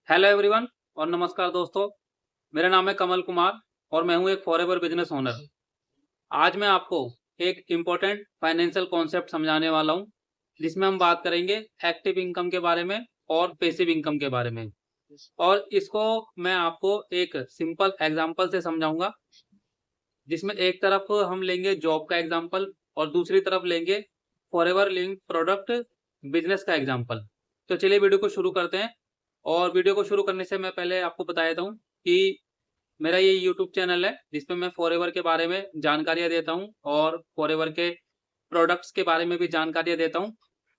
Hello everyone और नमस्कार दोस्तों। मेरा नाम है कमल कुमार और मैं हूं एक फॉरएवर बिजनेस ओनर। आज मैं आपको एक इम्पोर्टेंट फाइनेंशियल कॉन्सेप्ट समझाने वाला हूं, जिसमें हम बात करेंगे एक्टिव इनकम के बारे में और पैसिव इनकम के बारे में। और इसको मैं आपको एक सिंपल एग्जांपल से समझाऊंगा, जिसमें एक तरफ हम लेंगे जॉब का एग्जांपल और दूसरी तरफ लेंगे फॉरएवर लिंक प्रोडक्ट बिजनेस का एग्जांपल। तो चलिए वीडियो को शुरू करते हैं। और वीडियो को शुरू करने से मैं पहले आपको बता देता हूँ कि मेरा ये यूट्यूब चैनल है, जिसपे मैं फॉरएवर के बारे में जानकारियाँ देता हूँ और फॉरएवर के प्रोडक्ट्स के बारे में भी जानकारियाँ देता हूँ।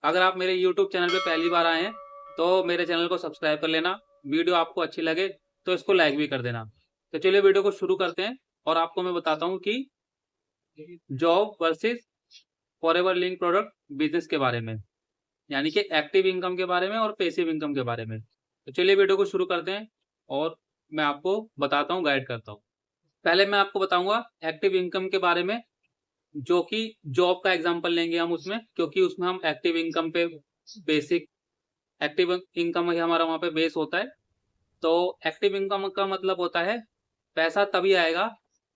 अगर आप मेरे यूट्यूब चैनल पे पहली बार आए हैं तो मेरे चैनल को सब्सक्राइब कर लेना। वीडियो आपको अच्छी लगे तो इसको लाइक भी कर देना। तो चलिए वीडियो को शुरू करते हैं और आपको मैं बताता हूँ कि job versus forever link product business के बारे में, यानी कि एक्टिव इनकम के बारे में और पैसिव इनकम के बारे में। तो चलिए वीडियो को शुरू करते हैं और मैं आपको बताता हूँ, गाइड करता हूँ। पहले मैं आपको बताऊंगा एक्टिव इनकम के बारे में, जो कि जॉब का एग्जांपल लेंगे हम उसमें, क्योंकि उसमें हम एक्टिव इनकम पे बेसिक एक्टिव इनकम ही हमारा वहां पे बेस होता है। तो एक्टिव इनकम का मतलब होता है पैसा तभी आएगा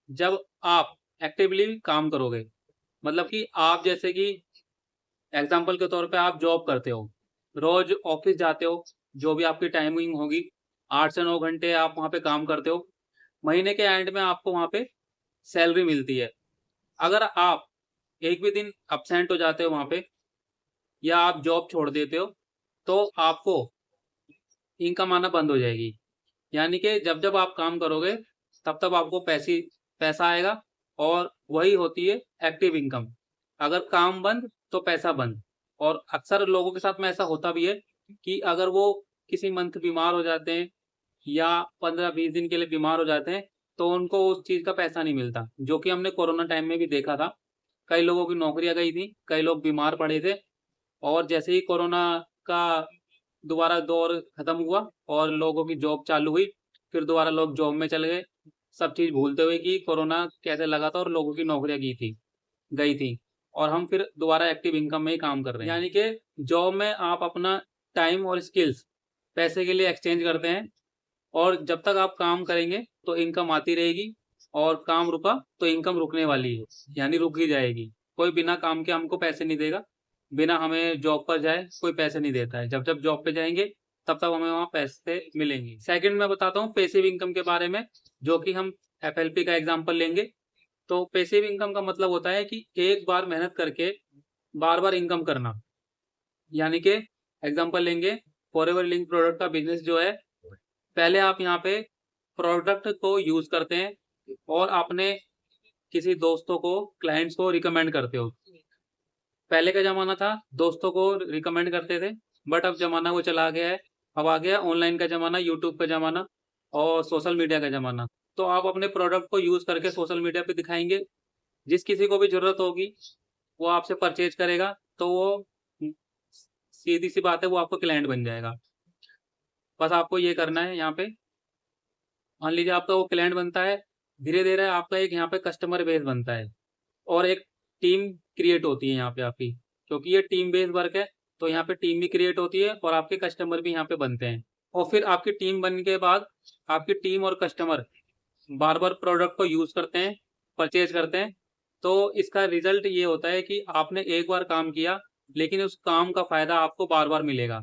जब आप एक्टिवली काम करोगे। मतलब कि आप जैसे कि एग्जाम्पल के तौर पे आप जॉब करते हो, रोज ऑफिस जाते हो, जो भी आपकी टाइमिंग होगी 8 से 9 घंटे आप वहाँ पे काम करते हो। महीने के एंड में आपको वहाँ पे सैलरी मिलती है। अगर आप एक भी दिन अब्सेंट हो जाते हो वहाँ पे, या आप जॉब छोड़ देते हो, तो आपको इनकम आना बंद हो जाएगी। यानी कि जब जब आप काम करोगे तब तब आपको पैसा आएगा, और वही होती है एक्टिव इनकम। अगर काम बंद तो पैसा बंद। और अक्सर लोगों के साथ में ऐसा होता भी है कि अगर वो किसी मंथ बीमार हो जाते हैं या 15-20 दिन के लिए बीमार हो जाते हैं, तो उनको उस चीज का पैसा नहीं मिलता, जो कि हमने कोरोना टाइम में भी देखा था। कई लोगों की नौकरियां गई थी, कई लोग बीमार पड़े थे। और जैसे ही कोरोना का दोबारा दौर खत्म हुआ और लोगों की जॉब चालू हुई, फिर दोबारा लोग जॉब में चले गए, सब चीज भूलते हुए कि कोरोना कैसे लगा था और लोगों की नौकरियां गई थी। और हम फिर दोबारा एक्टिव इनकम में ही काम कर रहे हैं। यानी कि जॉब में आप अपना टाइम और स्किल्स पैसे के लिए एक्सचेंज करते हैं, और जब तक आप काम करेंगे तो इनकम आती रहेगी, और काम रुका तो इनकम रुकने वाली है, यानी रुक ही जाएगी। कोई बिना काम के हमको पैसे नहीं देगा। बिना हमें जॉब पर जाए कोई पैसे नहीं देता है। जब जब जॉब पे जाएंगे तब तब हमें वहां पैसे मिलेंगे। सेकंड मैं बताता हूँ पैसिव इनकम के बारे में, जो कि हम एफएलपी का एग्जांपल लेंगे। तो पैसिव इनकम का मतलब होता है कि एक बार मेहनत करके बार बार इनकम करना। यानी कि एग्जांपल लेंगे फॉरएवर लिंक प्रोडक्ट का बिजनेस जो है। पहले आप यहाँ पे प्रोडक्ट को यूज करते हैं और अपने किसी दोस्तों को, क्लाइंट्स को रिकमेंड करते हो। पहले का जमाना था दोस्तों को रिकमेंड करते थे, बट अब जमाना वो चला गया है। अब आ गया ऑनलाइन का जमाना, यूट्यूब का जमाना और सोशल मीडिया का जमाना। तो आप अपने प्रोडक्ट को यूज करके सोशल मीडिया पे दिखाएंगे, जिस किसी को भी जरूरत होगी वो आपसे परचेज करेगा, तो वो सीधी सी बात है, वो आपको क्लाइंट बन जाएगा। बस आपको ये करना है। यहाँ पे मान लीजिए आपका वो क्लाइंट बनता है, धीरे धीरे आपका एक यहाँ पे कस्टमर बेस बनता है, और एक टीम क्रिएट होती है यहाँ पे आपकी, क्योंकि ये टीम बेस्ड वर्क है। तो यहाँ पे टीम भी क्रिएट होती है और आपके कस्टमर भी यहाँ पे बनते हैं। और फिर आपकी टीम बनने के बाद आपकी टीम और कस्टमर बार बार प्रोडक्ट को यूज करते हैं, परचेज करते हैं। तो इसका रिजल्ट ये होता है कि आपने एक बार काम किया, लेकिन उस काम का फायदा आपको बार बार मिलेगा।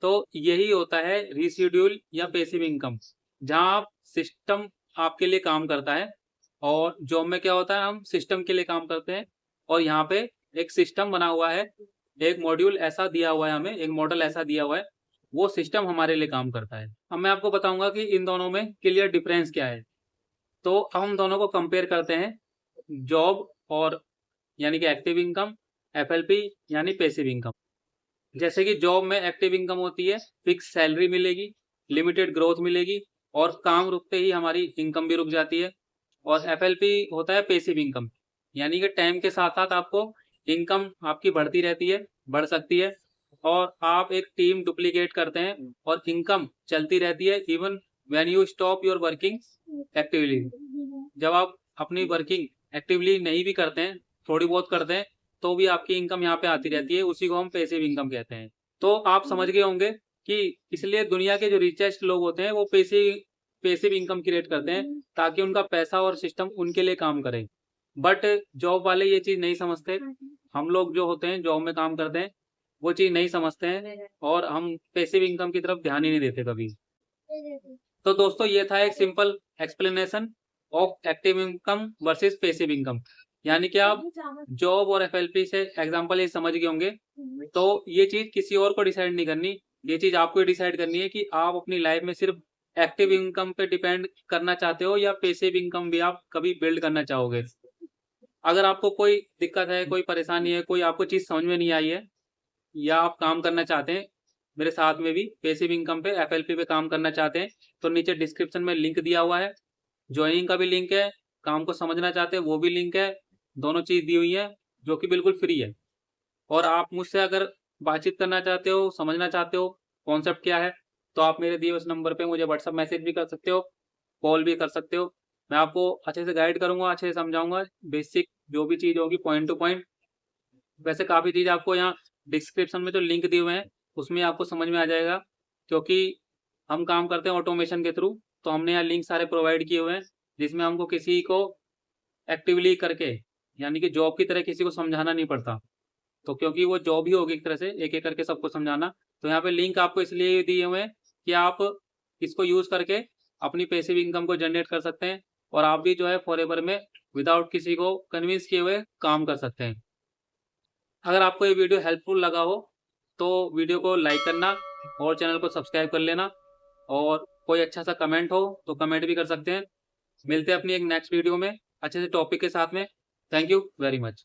तो यही होता है रीशेड्यूल या पैसिव इनकम, जहां आप सिस्टम आपके लिए काम करता है। और जॉब में क्या होता है, हम सिस्टम के लिए काम करते हैं, और यहाँ पे एक सिस्टम बना हुआ है, एक मॉड्यूल ऐसा दिया हुआ है, हमें एक मॉडल ऐसा दिया हुआ है, वो सिस्टम हमारे लिए काम करता है। अब मैं आपको बताऊंगा कि इन दोनों में क्लियर डिफरेंस क्या है। तो अब हम दोनों को कंपेयर करते हैं, जॉब और यानी कि एक्टिव इनकम, एफएलपी यानी पैसिव इनकम। जैसे कि जॉब में एक्टिव इनकम होती है, फिक्स सैलरी मिलेगी, लिमिटेड ग्रोथ मिलेगी, और काम रुकते ही हमारी इनकम भी रुक जाती है। और एफएलपी होता है पैसिव इनकम, यानी कि टाइम के साथ साथ आपको इनकम आपकी बढ़ती रहती है, बढ़ सकती है, और आप एक टीम डुप्लीकेट करते हैं और इनकम चलती रहती है even when you stop your working actively. जब आप अपनी वर्किंग एक्टिवली नहीं भी करते हैं, थोड़ी बहुत करते हैं, तो भी आपकी इनकम यहाँ पे आती रहती है। उसी को हम पैसिव इनकम कहते हैं। तो आप समझ गए होंगे कि इसलिए दुनिया के जो रिचेस्ट लोग होते हैं वो पैसिव इनकम क्रिएट करते हैं ताकि उनका पैसा और सिस्टम उनके लिए काम करे। बट जॉब वाले ये चीज नहीं समझते। हम लोग जो होते हैं जॉब में काम करते हैं वो चीज नहीं समझते हैं और हम पैसिव इनकम की तरफ ध्यान ही नहीं देते कभी। तो दोस्तों ये था एक simple explanation of active income versus passive income. यानी कि आप जॉब और एफएलपी से एग्जांपल ये समझ गए होंगे। तो ये चीज किसी और को डिसाइड नहीं करनी, ये चीज आपको ही डिसाइड करनी है कि आप अपनी लाइफ में सिर्फ एक्टिव इनकम पे डिपेंड करना चाहते हो या पैसिव इनकम भी आप कभी बिल्ड करना चाहोगे। अगर आपको कोई दिक्कत है, कोई परेशानी है, कोई आपको चीज समझ में नहीं आई है या आप काम करना चाहते हैं मेरे साथ में भी पैसिव इनकम पे एफएलपी पे काम करना चाहते हैं, तो नीचे डिस्क्रिप्शन में लिंक दिया हुआ है, ज्वाइनिंग का भी लिंक है, काम को समझना चाहते हैं वो भी लिंक है, दोनों चीज दी हुई है जो कि बिल्कुल फ्री है। और आप मुझसे अगर बातचीत करना चाहते हो, समझना चाहते हो कॉन्सेप्ट क्या है, तो आप मेरे दिए उस नंबर पे मुझे व्हाट्सएप मैसेज भी कर सकते हो, कॉल भी कर सकते हो। मैं आपको अच्छे से गाइड करूंगा, अच्छे से समझाऊंगा, बेसिक जो भी चीज होगी पॉइंट टू पॉइंट। वैसे काफी चीज आपको यहाँ डिस्क्रिप्शन में जो लिंक दिए हुए हैं उसमें आपको समझ में आ जाएगा, क्योंकि हम काम करते हैं ऑटोमेशन के थ्रू, तो हमने यहाँ लिंक सारे प्रोवाइड किए हुए हैं जिसमें हमको किसी को एक्टिवली करके यानी कि जॉब की तरह किसी को समझाना नहीं पड़ता। तो क्योंकि वो जॉब ही होगी एक तरह से एक एक करके सबको समझाना, तो यहाँ पे लिंक आपको इसलिए दिए हुए हैं कि आप इसको यूज करके अपनी पैसिव इनकम को जनरेट कर सकते हैं और आप भी जो है फॉरएवर में विदाउट किसी को कन्विंस किए हुए काम कर सकते हैं। अगर आपको ये वीडियो हेल्पफुल लगा हो तो वीडियो को लाइक करना और चैनल को सब्सक्राइब कर लेना, और कोई अच्छा सा कमेंट हो तो कमेंट भी कर सकते हैं। मिलते हैं अपनी एक नेक्स्ट वीडियो में अच्छे से टॉपिक के साथ में। Thank you very much.